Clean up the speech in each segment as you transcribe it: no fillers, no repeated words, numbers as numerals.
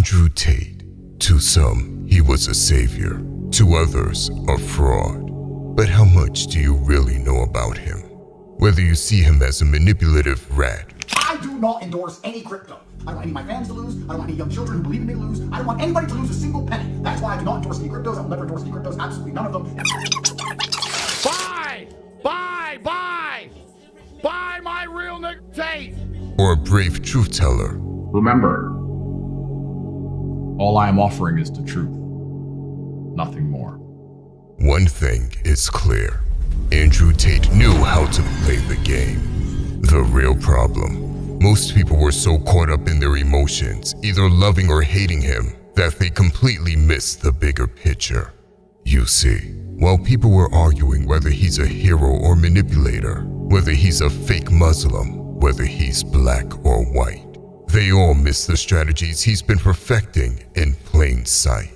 Andrew Tate. To some, he was a savior. To others, a fraud. But how much do you really know about him? Whether you see him as a manipulative rat. I do not endorse any crypto. I don't want any of my fans to lose. I don't want any young children who believe in me to lose. I don't want anybody to lose a single penny. That's why I do not endorse any cryptos. I will never endorse any cryptos. Absolutely none of them. Buy! Buy! Buy! Buy my real Nick Tate! Or a brave truth teller. Remember, all I am offering is the truth, nothing more. One thing is clear. Andrew Tate knew how to play the game. The real problem, most people were so caught up in their emotions, either loving or hating him, that they completely missed the bigger picture. You see, while people were arguing whether he's a hero or manipulator, whether he's a fake Muslim, whether he's black or white, they all miss the strategies he's been perfecting in plain sight.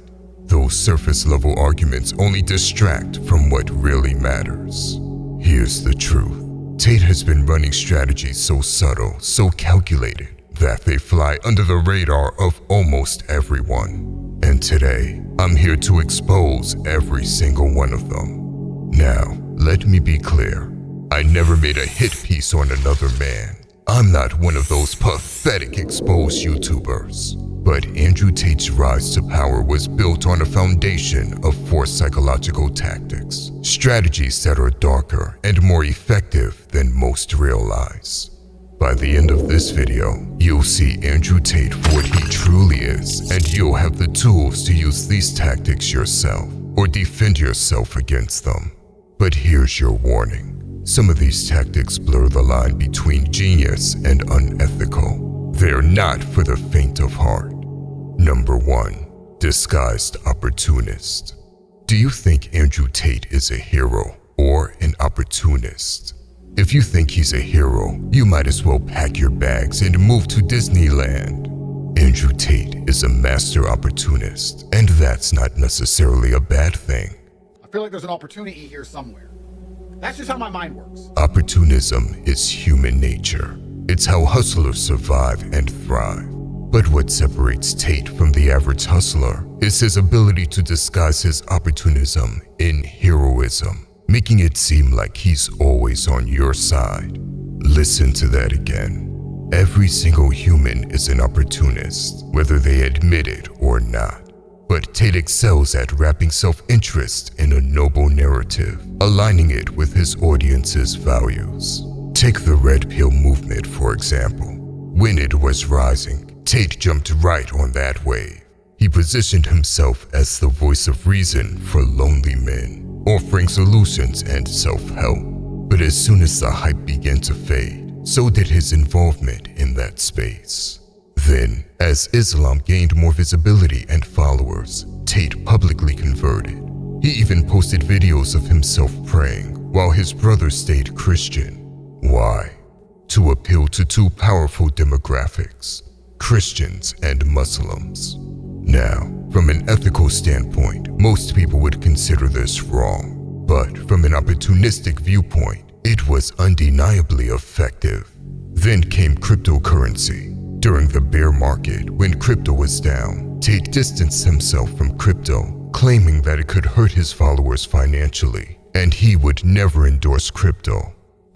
Those surface-level arguments only distract from what really matters. Here's the truth. Tate has been running strategies so subtle, so calculated, that they fly under the radar of almost everyone. And today, I'm here to expose every single one of them. Now, let me be clear. I never made a hit piece on another man. I'm not one of those pathetic exposed YouTubers. But Andrew Tate's rise to power was built on a foundation of 4 psychological tactics, strategies that are darker and more effective than most realize. By the end of this video, you'll see Andrew Tate for what he truly is, and you'll have the tools to use these tactics yourself, or defend yourself against them. But here's your warning. Some of these tactics blur the line between genius and unethical. They're not for the faint of heart. Number 1. Disguised opportunist. Do you think Andrew Tate is a hero or an opportunist? If you think he's a hero, you might as well pack your bags and move to Disneyland. Andrew Tate is a master opportunist, and that's not necessarily a bad thing. I feel like there's an opportunity here somewhere. That's just how my mind works. Opportunism is human nature. It's how hustlers survive and thrive. But what separates Tate from the average hustler is his ability to disguise his opportunism in heroism, making it seem like he's always on your side. Listen to that again. Every single human is an opportunist, whether they admit it or not. But Tate excels at wrapping self-interest in a noble narrative, aligning it with his audience's values. Take the Red Pill movement, for example. When it was rising, Tate jumped right on that wave. He positioned himself as the voice of reason for lonely men, offering solutions and self-help. But as soon as the hype began to fade, so did his involvement in that space. Then, as Islam gained more visibility and followers, Tate publicly converted. He even posted videos of himself praying while his brother stayed Christian. Why? To appeal to 2 powerful demographics, Christians and Muslims. Now, from an ethical standpoint, most people would consider this wrong. But from an opportunistic viewpoint, it was undeniably effective. Then came cryptocurrency. During the bear market, when crypto was down, Tate distanced himself from crypto, claiming that it could hurt his followers financially, and he would never endorse crypto.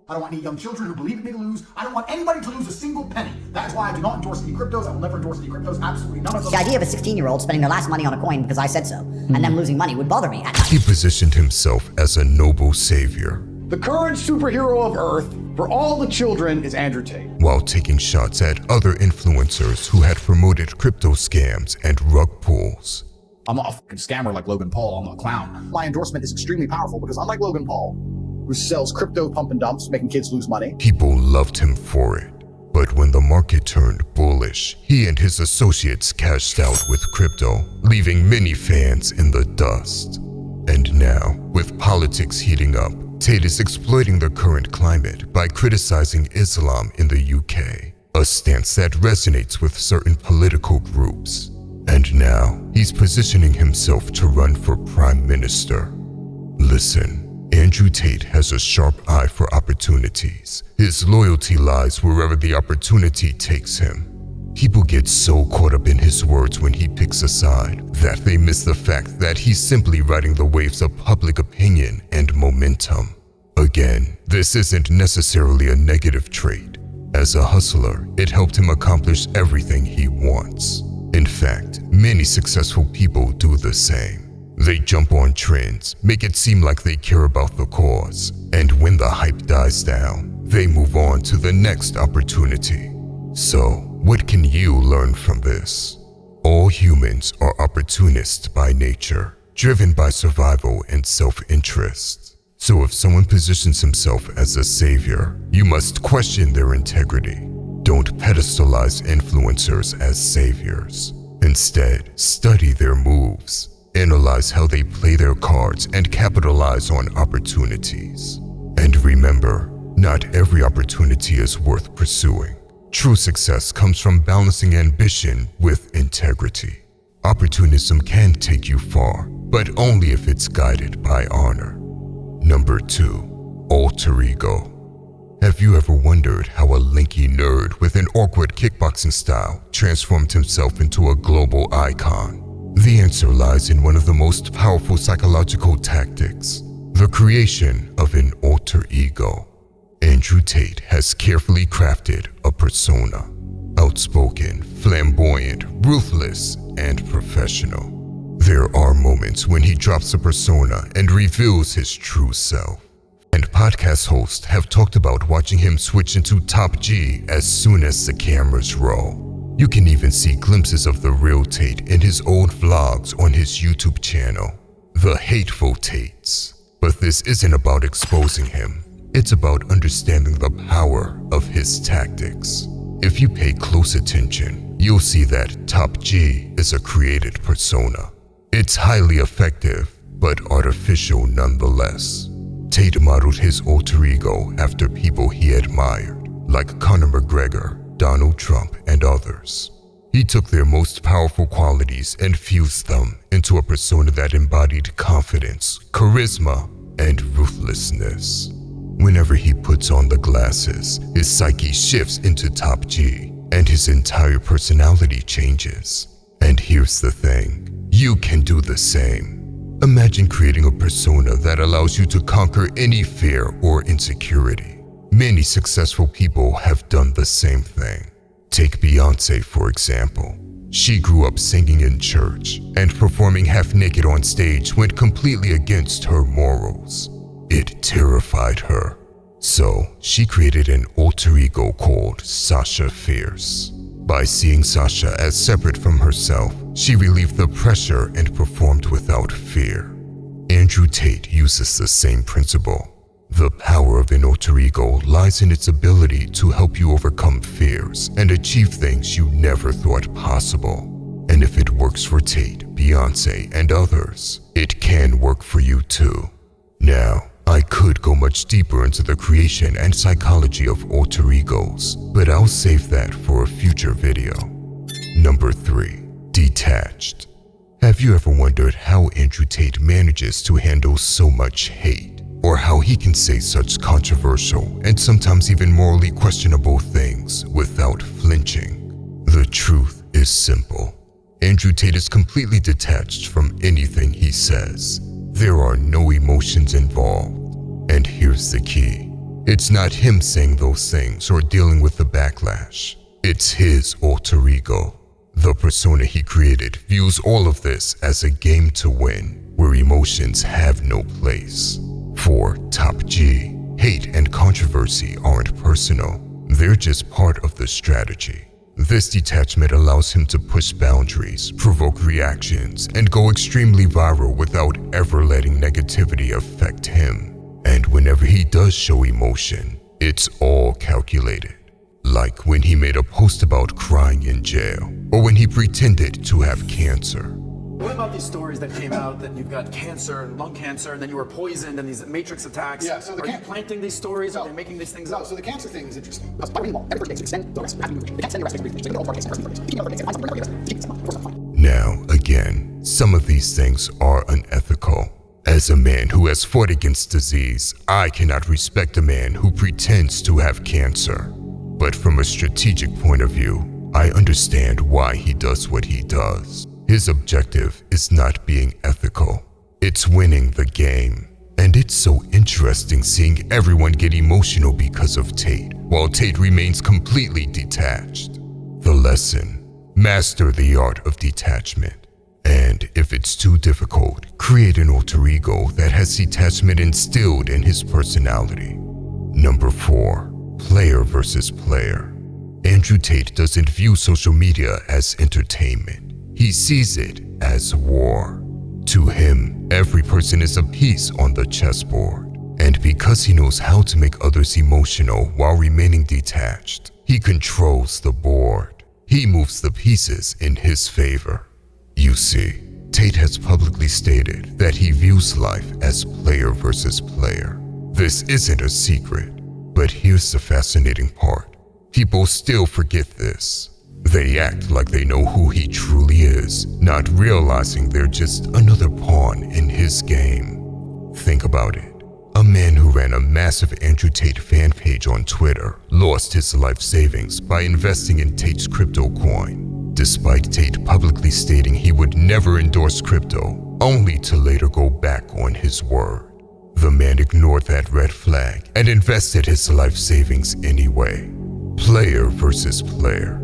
I don't want any young children who believe in me to lose. I don't want anybody to lose a single penny. That's why I do not endorse any cryptos. I will never endorse any cryptos. Absolutely none of them. The idea of a 16-year-old spending their last money on a coin because I said so, and them losing money would bother me. He positioned himself as a noble savior, The current superhero of Earth for all the children is Andrew Tate. while taking shots at other influencers who had promoted crypto scams and rug pulls. I'm not a fucking scammer like Logan Paul. I'm not a clown. My endorsement is extremely powerful because unlike Logan Paul, who sells crypto pump and dumps, making kids lose money, People loved him for it. But when the market turned bullish, he and his associates cashed out with crypto, leaving many fans in the dust. And now, with politics heating up, Tate is exploiting the current climate by criticizing Islam in the UK, a stance that resonates with certain political groups. And now, he's positioning himself to run for Prime Minister. Listen. Andrew Tate has a sharp eye for opportunities. His loyalty lies wherever the opportunity takes him. People get so caught up in his words when he picks a side that they miss the fact that he's simply riding the waves of public opinion and momentum. Again, this isn't necessarily a negative trait. As a hustler, it helped him accomplish everything he wants. In fact, many successful people do the same. They jump on trends, make it seem like they care about the cause, and when the hype dies down, they move on to the next opportunity. So, what can you learn from this? All humans are opportunists by nature, driven by survival and self-interest. So if someone positions himself as a savior, you must question their integrity. Don't pedestalize influencers as saviors. Instead, study their moves. Analyze how they play their cards and capitalize on opportunities. And remember, not every opportunity is worth pursuing. True success comes from balancing ambition with integrity. Opportunism can take you far, but only if it's guided by honor. Number 2, alter ego. Have you ever wondered how a lanky nerd with an awkward kickboxing style transformed himself into a global icon? The answer lies in one of the most powerful psychological tactics, the creation of an alter ego. Andrew Tate has carefully crafted a persona, outspoken, flamboyant, ruthless, and professional. There are moments when he drops a persona and reveals his true self. And podcast hosts have talked about watching him switch into top G as soon as the cameras roll. You can even see glimpses of the real Tate in his old vlogs on his YouTube channel, The Hateful Tates. But this isn't about exposing him. It's about understanding the power of his tactics. If you pay close attention, you'll see that top G is a created persona. It's highly effective, but artificial nonetheless. Tate modeled his alter ego after people he admired, like Conor McGregor, Donald Trump, and others. He took their most powerful qualities and fused them into a persona that embodied confidence, charisma, and ruthlessness. Whenever he puts on the glasses, his psyche shifts into top G, and his entire personality changes. And here's the thing. You can do the same. Imagine creating a persona that allows you to conquer any fear or insecurity. Many successful people have done the same thing. Take Beyoncé, for example. She grew up singing in church, and performing half-naked on stage went completely against her morals. It terrified her. So, she created an alter ego called Sasha Fierce. By seeing Sasha as separate from herself, she relieved the pressure and performed without fear. Andrew Tate uses the same principle. The power of an alter ego lies in its ability to help you overcome fears and achieve things you never thought possible. And if it works for Tate, Beyoncé, and others, it can work for you too. Now, I could go much deeper into the creation and psychology of alter egos, but I'll save that for a future video. Number 3, Detached. Have you ever wondered how Andrew Tate manages to handle so much hate, or how he can say such controversial and sometimes even morally questionable things without flinching? The truth is simple. Andrew Tate is completely detached from anything he says. There are no emotions involved. And here's the key. It's not him saying those things or dealing with the backlash. It's his alter ego. The persona he created views all of this as a game to win, where emotions have no place. For top G, hate and controversy aren't personal. They're just part of the strategy. This detachment allows him to push boundaries, provoke reactions, and go extremely viral without ever letting negativity affect him. And whenever he does show emotion, it's all calculated. Like when he made a post about crying in jail, or when he pretended to have cancer. What about these stories that came out that you've got cancer and lung cancer and then you were poisoned and these matrix attacks? Yeah, so are you planting these stories? Are they making these things up? So the cancer thing is interesting. Now, again, some of these things are unethical. As a man who has fought against disease, I cannot respect a man who pretends to have cancer. But from a strategic point of view, I understand why he does what he does. His objective is not being ethical. It's winning the game. And it's so interesting seeing everyone get emotional because of Tate, while Tate remains completely detached. The lesson: master the art of detachment. And if it's too difficult, create an alter ego that has detachment instilled in his personality. Number 4. Player versus player. Andrew Tate doesn't view social media as entertainment. He sees it as war. To him, every person is a piece on the chessboard. And because he knows how to make others emotional while remaining detached, he controls the board. He moves the pieces in his favor. You see, Tate has publicly stated that he views life as player versus player. This isn't a secret, but here's the fascinating part. People still forget this. They act like they know who he truly is, not realizing they're just another pawn in his game. Think about it. A man who ran a massive Andrew Tate fan page on Twitter lost his life savings by investing in Tate's crypto coin, despite Tate publicly stating he would never endorse crypto, only to later go back on his word. The man ignored that red flag and invested his life savings anyway. Player versus player.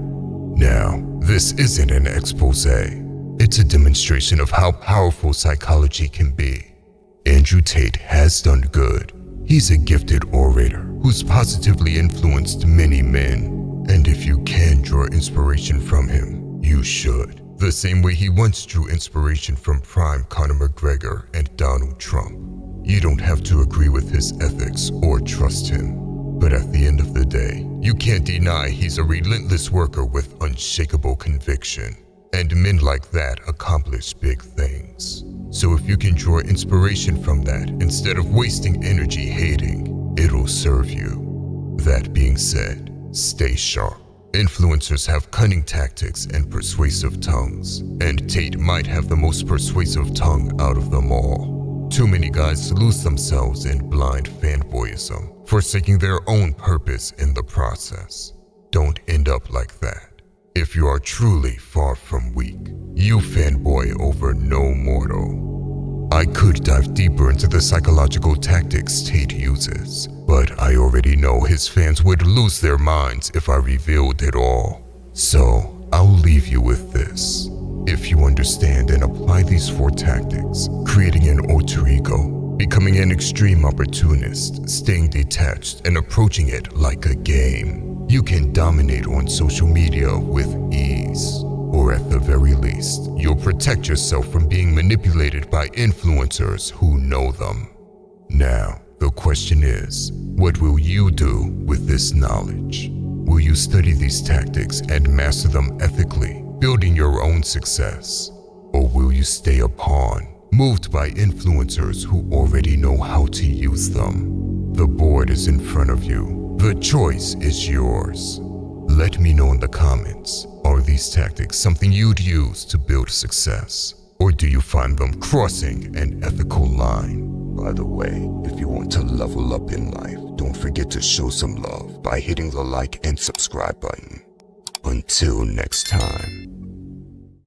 Now, this isn't an expose. It's a demonstration of how powerful psychology can be. Andrew Tate has done good. He's a gifted orator who's positively influenced many men. And if you can draw inspiration from him, you should. The same way he once drew inspiration from prime Conor McGregor and Donald Trump. You don't have to agree with his ethics or trust him. But at the end of the day, you can't deny he's a relentless worker with unshakable conviction. And men like that accomplish big things. So if you can draw inspiration from that instead of wasting energy hating, it'll serve you. That being said, stay sharp. Influencers have cunning tactics and persuasive tongues, and Tate might have the most persuasive tongue out of them all. Too many guys lose themselves in blind fanboyism, forsaking their own purpose in the process. Don't end up like that. If you are truly far from weak, you fanboy over no mortal. I could dive deeper into the psychological tactics Tate uses, but I already know his fans would lose their minds if I revealed it all. So I'll leave you with this. If you understand and apply these 4 tactics, creating an alter ego, becoming an extreme opportunist, staying detached, and approaching it like a game, you can dominate on social media with ease. Or at the very least, you'll protect yourself from being manipulated by influencers who know them. Now, the question is, what will you do with this knowledge? Will you study these tactics and master them ethically, building your own success? Or will you stay a pawn, moved by influencers who already know how to use them? The board is in front of you. The choice is yours. Let me know in the comments, are these tactics something you'd use to build success? Or do you find them crossing an ethical line? By the way, if you want to level up in life, don't forget to show some love by hitting the like and subscribe button. Until next time.